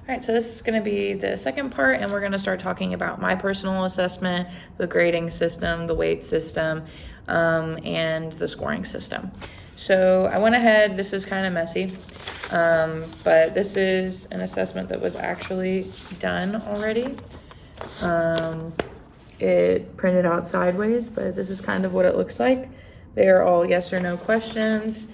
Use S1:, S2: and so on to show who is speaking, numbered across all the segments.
S1: All right, so this is going to be the second part, and we're going to start talking about my personal assessment, the grading system, the weight system, and the scoring system. So I went ahead, this is kind of messy, but this is an assessment that was actually done already. It printed out sideways, but this is kind of what it looks like. They are all yes or no questions,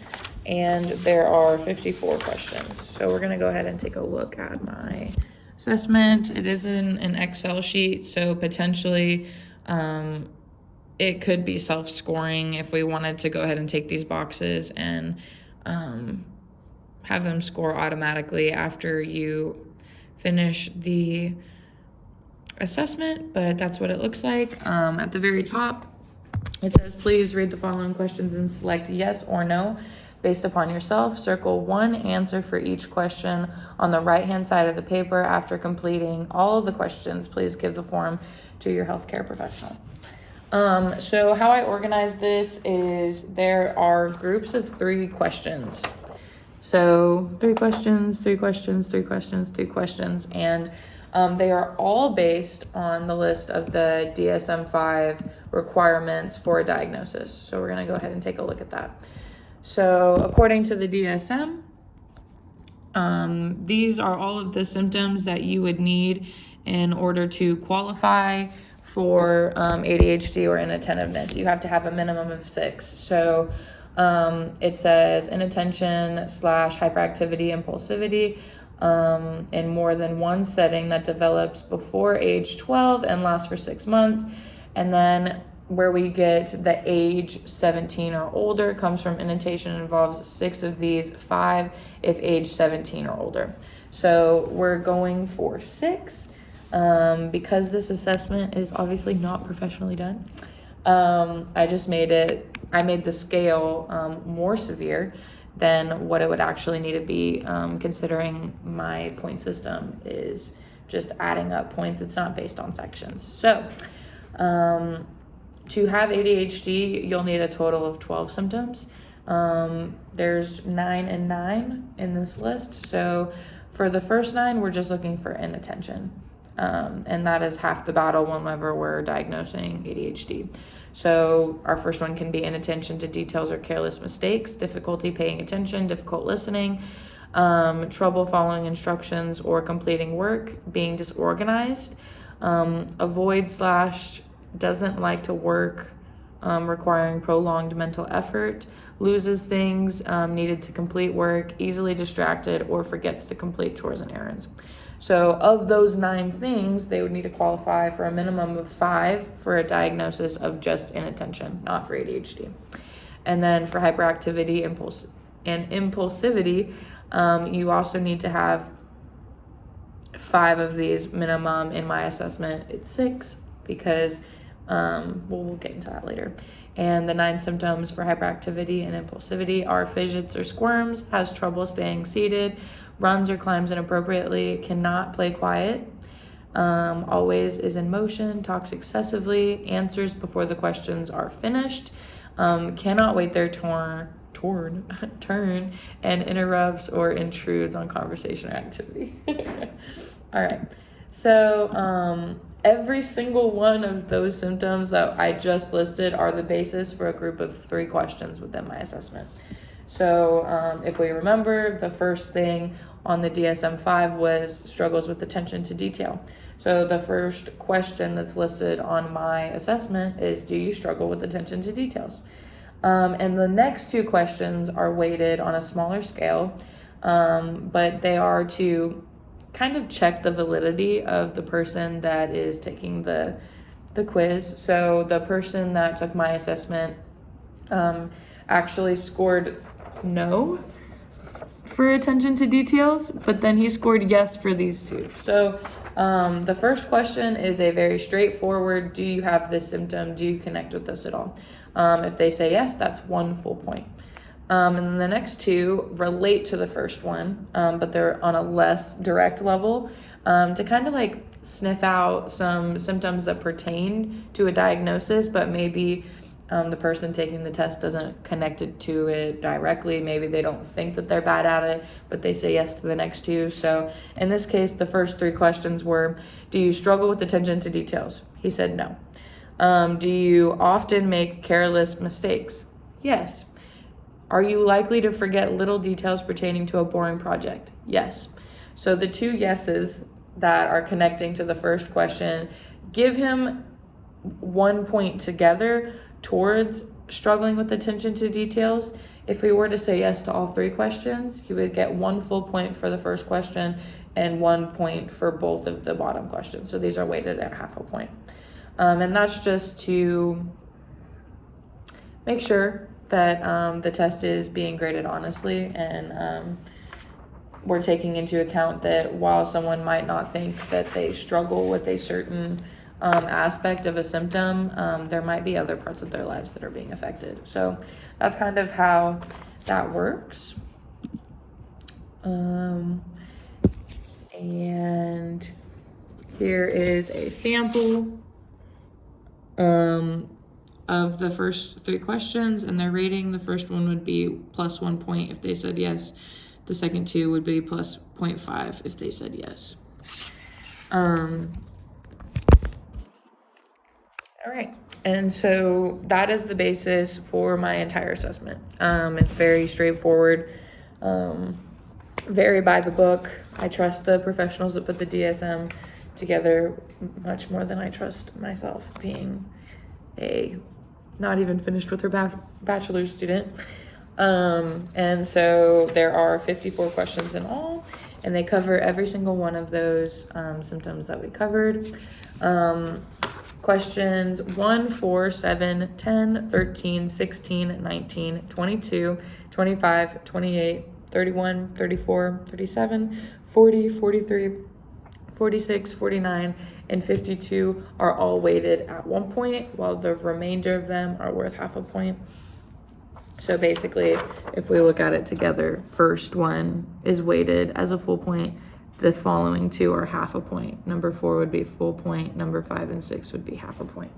S1: and there are 54 questions. So we're gonna go ahead and take a look at my assessment. It is in an Excel sheet, so potentially it could be self-scoring if we wanted to go ahead and take these boxes and have them score automatically after you finish the assessment, but that's what it looks like. At the very top, it says, please read the following questions and select yes or no based upon yourself. Circle one answer for each question on the right-hand side of the paper. After completing all of the questions, please give the form to your healthcare professional. So how I organize this is there are groups of 3 questions. So 3 questions, 3 questions, 3 questions, 3 questions, and they are all based on the list of the DSM-5 requirements for a diagnosis. So we're going to go ahead and take a look at that. So according to the DSM, these are all of the symptoms that you would need in order to qualify for ADHD or inattentiveness. You have to have a minimum of 6. So it says inattention/hyperactivity, impulsivity, in more than one setting that develops before age 12 and lasts for 6 months. And then where we get the age 17 or older comes from inattention involves 6 of these, 5 if age 17 or older. So we're going for 6 because this assessment is obviously not professionally done. I made the scale more severe than what it would actually need to be, considering my point system is just adding up points. It's not based on sections. So to have ADHD, you'll need a total of 12 symptoms. There's 9 and 9 in this list. So for the first 9, we're just looking for inattention. And that is half the battle whenever we're diagnosing ADHD. So our first one can be inattention to details or careless mistakes, difficulty paying attention, difficult listening, trouble following instructions or completing work, being disorganized, avoid/doesn't like to work, requiring prolonged mental effort, loses things needed to complete work, easily distracted, or forgets to complete chores and errands. So of those 9 things, they would need to qualify for a minimum of 5 for a diagnosis of just inattention, not for ADHD. And then for hyperactivity, impulsivity, you also need to have 5 of these minimum. In my assessment, it's 6 because we'll get into that later. And the 9 symptoms for hyperactivity and impulsivity are fidgets or squirms, has trouble staying seated, runs or climbs inappropriately, cannot play quiet, always is in motion, talks excessively, answers before the questions are finished, cannot wait their turn, and interrupts or intrudes on conversation or activity. All right. So every single one of those symptoms that I just listed are the basis for a group of 3 questions within my assessment. So if we remember, the first thing on the DSM-5 was struggles with attention to detail. So the first question that's listed on my assessment is, do you struggle with attention to details? And the next 2 questions are weighted on a smaller scale, but they are to kind of check the validity of the person that is taking the quiz. So the person that took my assessment actually scored no for attention to details, but then he scored yes for these 2. So the first question is a very straightforward, do you have this symptom? Do you connect with this at all? If they say yes, that's 1 full point. And then the next 2 relate to the first one, but they're on a less direct level, to kind of like sniff out some symptoms that pertain to a diagnosis, but maybe the person taking the test doesn't connect it to it directly. Maybe they don't think that they're bad at it, but they say yes to the next two. So in this case, the first three questions were, do you struggle with attention to details? He said no. Do you often make careless mistakes? Yes. Are you likely to forget little details pertaining to a boring project? Yes. So the two yeses that are connecting to the first question give him 1 point together towards struggling with attention to details. If we were to say yes to all three questions, he would get 1 full point for the first question and 1 point for both of the bottom questions. So these are weighted at half a point. And that's just to make sure that the test is being graded honestly, and we're taking into account that while someone might not think that they struggle with a certain aspect of a symptom, there might be other parts of their lives that are being affected. So that's kind of how that works. And here is a sample of the first three questions and their rating. The first one would be plus 1 point if they said yes. The second two would be plus 0.5 if they said yes. All right. And so that is the basis for my entire assessment. It's very straightforward, very by the book. I trust the professionals that put the DSM together much more than I trust myself, being a not even finished with her bachelor's student. And so there are 54 questions in all, and they cover every single one of those symptoms that we covered. Questions 1, 4, 7, 10, 13, 16, 19, 22, 25, 28, 31, 34, 37, 40, 43, 46, 49, and 52 are all weighted at 1 point, while the remainder of them are worth half a point. So basically, if we look at it together, first one is weighted as a full point. The following two are half a point. Number 4 would be full point. Number 5 and 6 would be half a point.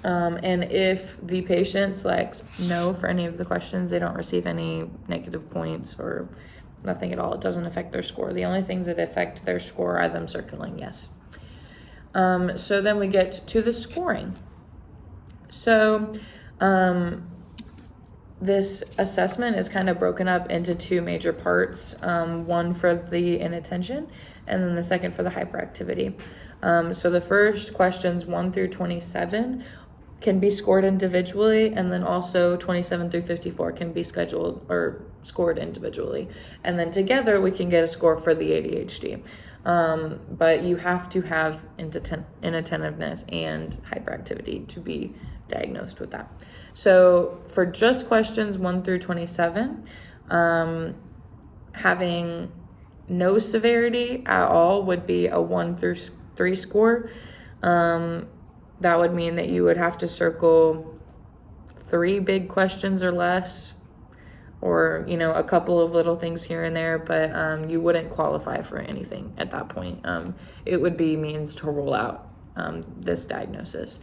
S1: And if the patient selects no for any of the questions, they don't receive any negative points or nothing at all. It doesn't affect their score. The only things that affect their score are them circling yes. So then we get to the scoring. So this assessment is kind of broken up into two major parts, one for the inattention and then the second for the hyperactivity. So the first questions 1 through 27 can be scored individually, and then also 27 through 54 can be scheduled or scored individually. And then together we can get a score for the ADHD. But you have to have inattentiveness and hyperactivity to be diagnosed with that. So for just questions 1 through 27, having no severity at all would be a 1 through 3 score. That would mean that you would have to circle 3 big questions or less, or, you know, a couple of little things here and there, but you wouldn't qualify for anything at that point. It would be means to rule out this diagnosis.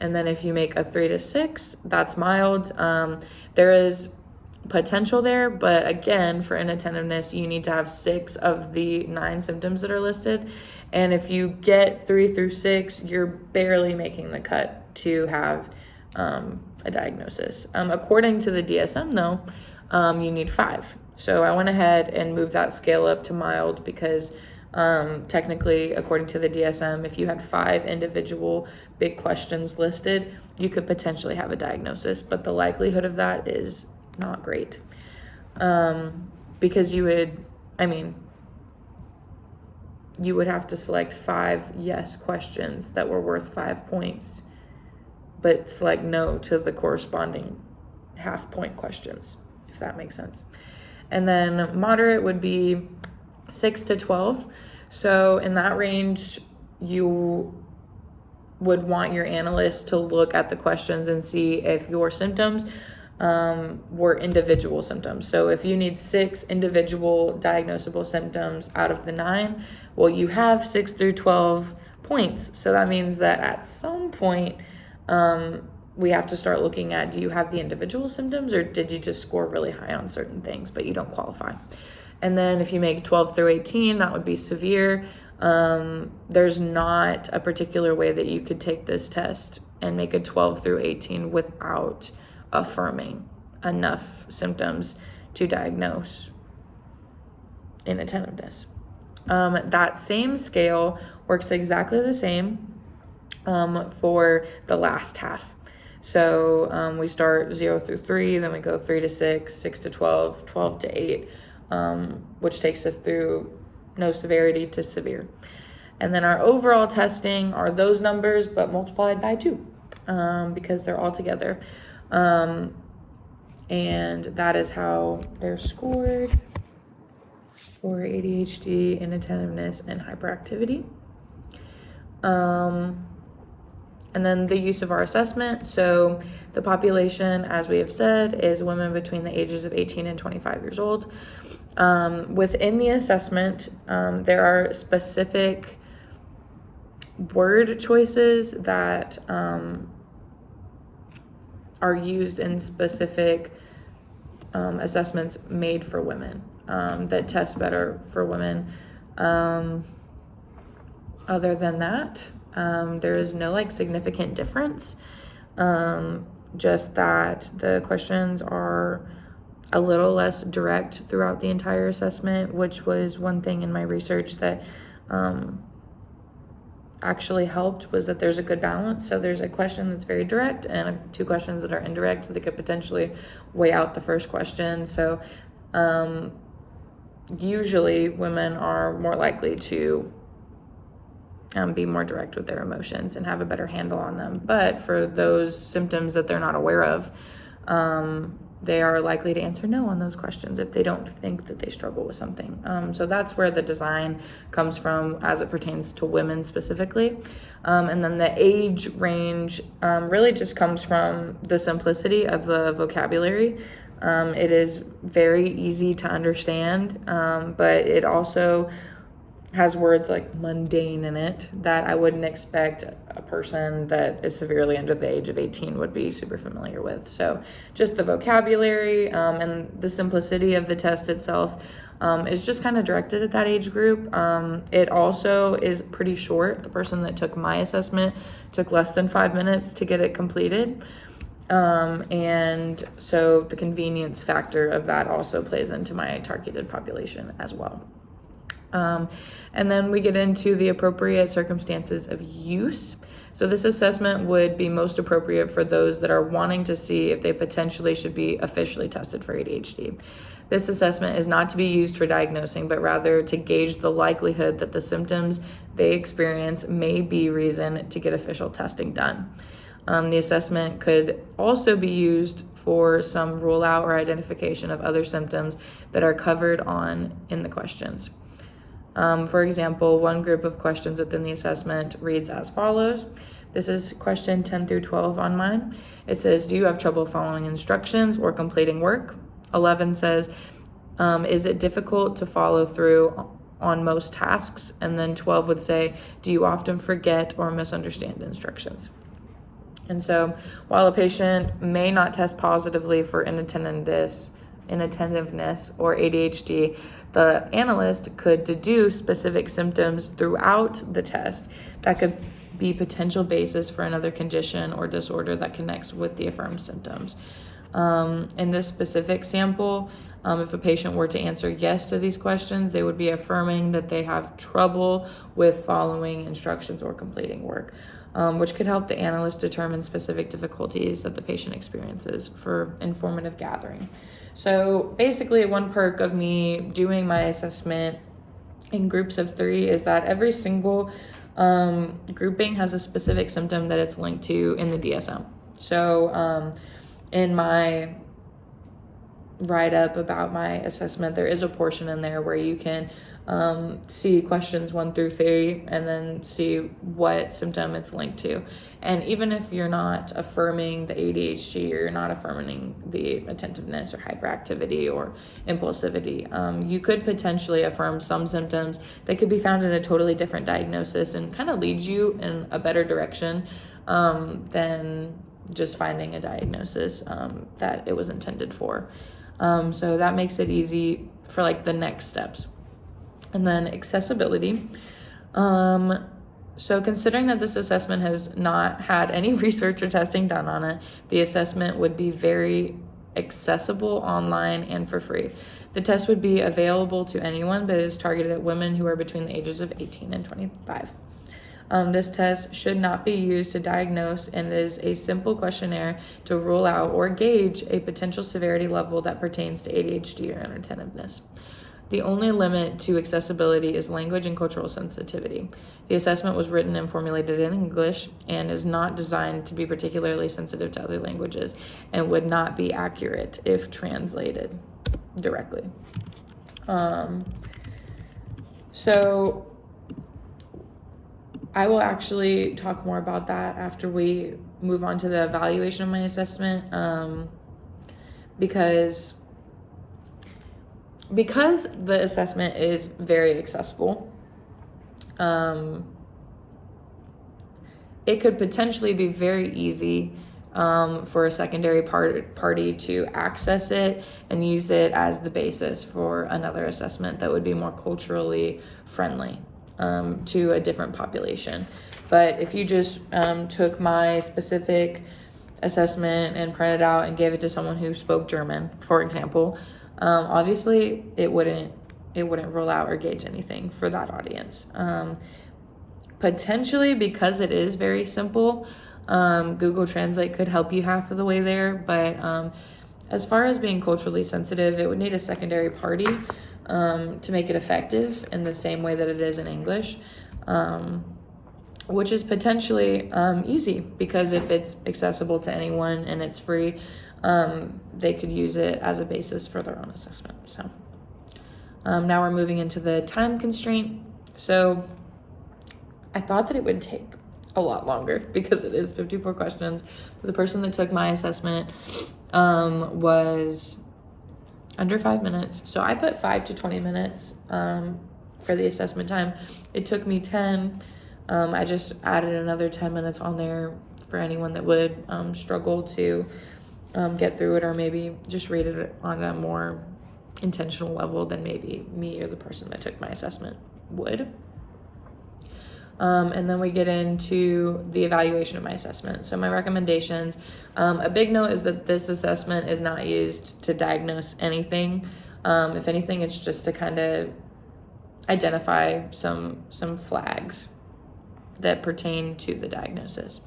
S1: And then if you make a 3 to 6, that's mild. There is potential there, but again, for inattentiveness, you need to have 6 of the 9 symptoms that are listed. And if you get 3 through 6, you're barely making the cut to have a diagnosis. According to the DSM, though, you need 5. So I went ahead and moved that scale up to mild because technically, according to the DSM, if you had 5 individual big questions listed, you could potentially have a diagnosis, but the likelihood of that is not great. Because you would have to select 5 yes questions that were worth 5 points, but select no to the corresponding half point questions, if that makes sense. And then moderate would be 6 to 12. So in that range, you would want your analyst to look at the questions and see if your symptoms were individual symptoms. So if you need 6 individual diagnosable symptoms out of the 9, well, you have 6 through 12 points. So that means that at some point, we have to start looking at, do you have the individual symptoms, or did you just score really high on certain things, but you don't qualify? And then if you make 12 through 18, that would be severe. There's not a particular way that you could take this test and make a 12 through 18 without affirming enough symptoms to diagnose inattentiveness. That same scale works exactly the same for the last half. So we start 0 through 3, then we go 3 to 6, 6 to 12, 12 to 8, which takes us through no severity to severe. And then our overall testing are those numbers, but multiplied by 2, because they're all together. And that is how they're scored for ADHD, inattentiveness, and hyperactivity. And then the use of our assessment. So the population, as we have said, is women between the ages of 18 and 25 years old. Within the assessment, there are specific word choices that are used in specific assessments made for women that test better for women. Other than that, there is no significant difference. Just that the questions are a little less direct throughout the entire assessment, which was one thing in my research that actually helped, was that there's a good balance. So there's a question that's very direct and 2 questions that are indirect that could potentially weigh out the first question. So usually women are more likely to be more direct with their emotions and have a better handle on them. But for those symptoms that they're not aware of, they are likely to answer no on those questions if they don't think that they struggle with something. So that's where the design comes from as it pertains to women specifically. And then the age range really just comes from the simplicity of the vocabulary. It is very easy to understand, but it also has words like mundane in it that I wouldn't expect a person that is severely under the age of 18 would be super familiar with. So just the vocabulary and the simplicity of the test itself is just kind of directed at that age group. It also is pretty short. The person that took my assessment took less than 5 minutes to get it completed. And so the convenience factor of that also plays into my targeted population as well. And then we get into the appropriate circumstances of use. So this assessment would be most appropriate for those that are wanting to see if they potentially should be officially tested for ADHD. This assessment is not to be used for diagnosing, but rather to gauge the likelihood that the symptoms they experience may be reason to get official testing done. The assessment could also be used for some rule out or identification of other symptoms that are covered in the questions. For example, one group of questions within the assessment reads as follows. This is question 10 through 12 on mine. It says, do you have trouble following instructions or completing work? 11 says, is it difficult to follow through on most tasks? And then 12 would say, do you often forget or misunderstand instructions? And so while a patient may not test positively for inattentiveness or ADHD, the analyst could deduce specific symptoms throughout the test that could be potential basis for another condition or disorder that connects with the affirmed symptoms. In this specific sample, if a patient were to answer yes to these questions, they would be affirming that they have trouble with following instructions or completing work, which could help the analyst determine specific difficulties that the patient experiences for informative gathering. So basically, one perk of me doing my assessment in groups of 3 is that every single grouping has a specific symptom that it's linked to in the DSM. So in my write-up about my assessment, there is a portion in there where you can see questions 1 through 3 and then see what symptom it's linked to. And even if you're not affirming the ADHD, or you're not affirming the attentiveness or hyperactivity or impulsivity, you could potentially affirm some symptoms that could be found in a totally different diagnosis and kind of lead you in a better direction than just finding a diagnosis that it was intended for. So that makes it easy for like the next steps. And then accessibility. So considering that this assessment has not had any research or testing done on it, the assessment would be very accessible online and for free. The test would be available to anyone, but it is targeted at women who are between the ages of 18 and 25. This test should not be used to diagnose and is a simple questionnaire to rule out or gauge a potential severity level that pertains to ADHD or inattentiveness. The only limit to accessibility is language and cultural sensitivity. The assessment was written and formulated in English and is not designed to be particularly sensitive to other languages and would not be accurate if translated directly. So I will actually talk more about that after we move on to the evaluation of my assessment, because the assessment is very accessible, it could potentially be very easy for a secondary party to access it and use it as the basis for another assessment that would be more culturally friendly to a different population. But if you just took my specific assessment and printed out and gave it to someone who spoke German, for example, obviously it wouldn't rule out or gauge anything for that audience. Potentially, because it is very simple, Google Translate could help you half of the way there, but as far as being culturally sensitive, it would need a secondary party to make it effective in the same way that it is in English, which is potentially easy, because if it's accessible to anyone and it's free, they could use it as a basis for their own assessment. So now we're moving into the time constraint. So I thought that it would take a lot longer because it is 54 questions. But the person that took my assessment was under 5 minutes. So I put 5 to 20 minutes for the assessment time. It took me 10. I just added another 10 minutes on there for anyone that would struggle to get through it, or maybe just read it on a more intentional level than maybe me or the person that took my assessment would. And then we get into the evaluation of my assessment. So my recommendations, a big note is that this assessment is not used to diagnose anything. If anything, it's just to kind of identify some flags that pertain to the diagnosis.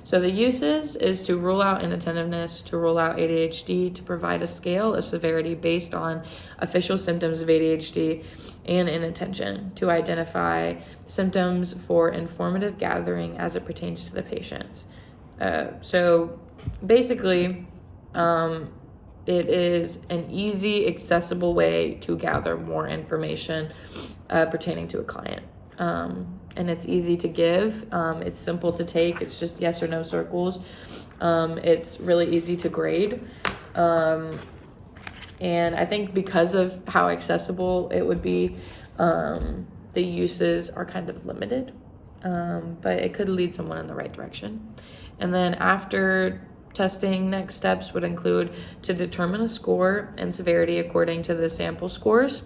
S1: So the uses is to rule out inattentiveness, to rule out ADHD, to provide a scale of severity based on official symptoms of ADHD and inattention, to identify symptoms for informative gathering as it pertains to the patients. So basically, it is an easy, accessible way to gather more information pertaining to a client. And it's easy to give. It's simple to take. It's just yes or no circles. It's really easy to grade. And I think because of how accessible it would be, the uses are kind of limited, but it could lead someone in the right direction. And then after testing, next steps would include to determine a score and severity according to the sample scores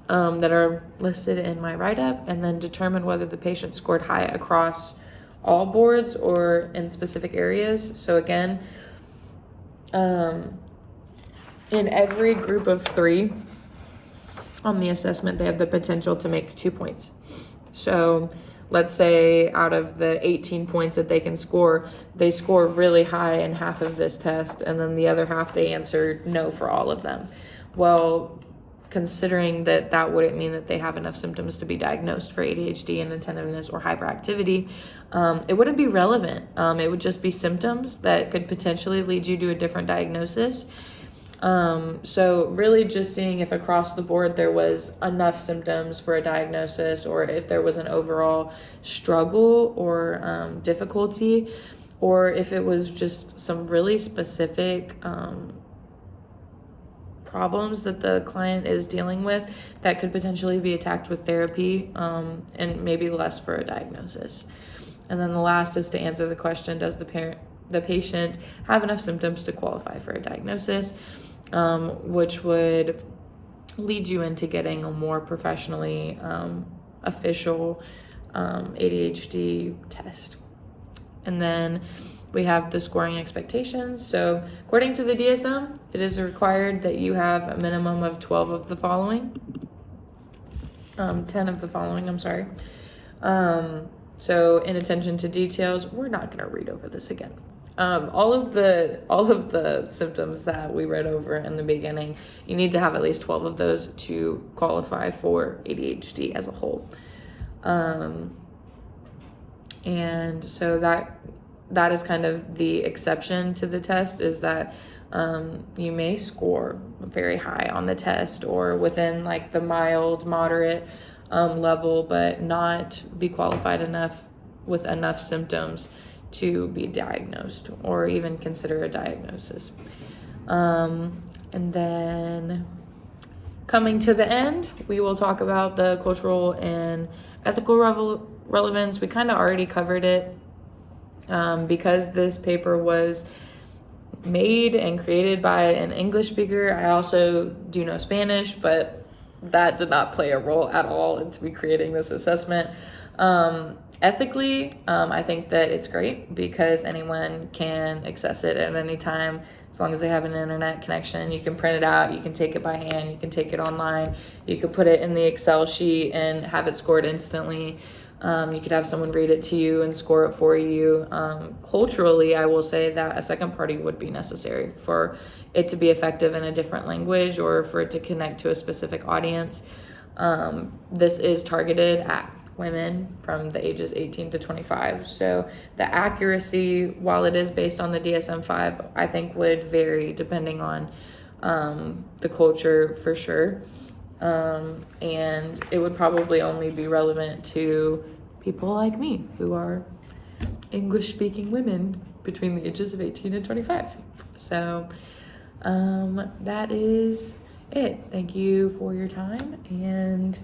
S1: that are listed in my write-up, and then determine whether the patient scored high across all boards or in specific areas. So again, in every group of 3 on the assessment, they have the potential to make 2 points. So let's say out of the 18 points that they can score, they score really high in half of this test, and then the other half they answered no for all of them. Well, considering that wouldn't mean that they have enough symptoms to be diagnosed for ADHD, inattentiveness, or hyperactivity, it wouldn't be relevant. It would just be symptoms that could potentially lead you to a different diagnosis. So really just seeing if across the board there was enough symptoms for a diagnosis, or if there was an overall struggle or difficulty, or if it was just some really specific problems that the client is dealing with that could potentially be attacked with therapy, and maybe less for a diagnosis. And then the last is to answer the question, does the patient have enough symptoms to qualify for a diagnosis, which would lead you into getting a more professionally official ADHD test. And then we have the scoring expectations. So according to the DSM, it is required that you have a minimum of 10 of the following, I'm sorry. So inattention to details, we're not going to read over this again. All of the symptoms that we read over in the beginning, you need to have at least 12 of those to qualify for ADHD as a whole. And so that is kind of the exception to the test, is that you may score very high on the test or within like the mild, moderate level, but not be qualified enough with enough symptoms to be diagnosed or even consider a diagnosis. And then coming to the end, we will talk about the cultural and ethical relevance. We kind of already covered it because this paper was made and created by an English speaker. I also do know Spanish, but that did not play a role at all into me creating this assessment. Ethically, I think that it's great because anyone can access it at any time as long as they have an internet connection. You can print it out, you can take it by hand, you can take it online, you could put it in the Excel sheet and have it scored instantly. You could have someone read it to you and score it for you. Culturally, I will say that a second party would be necessary for it to be effective in a different language or for it to connect to a specific audience. This is targeted at women from the ages 18 to 25. So the accuracy, while it is based on the DSM-5, I think would vary depending on the culture for sure. And it would probably only be relevant to people like me who are English-speaking women between the ages of 18 and 25. So that is it. Thank you for your time, and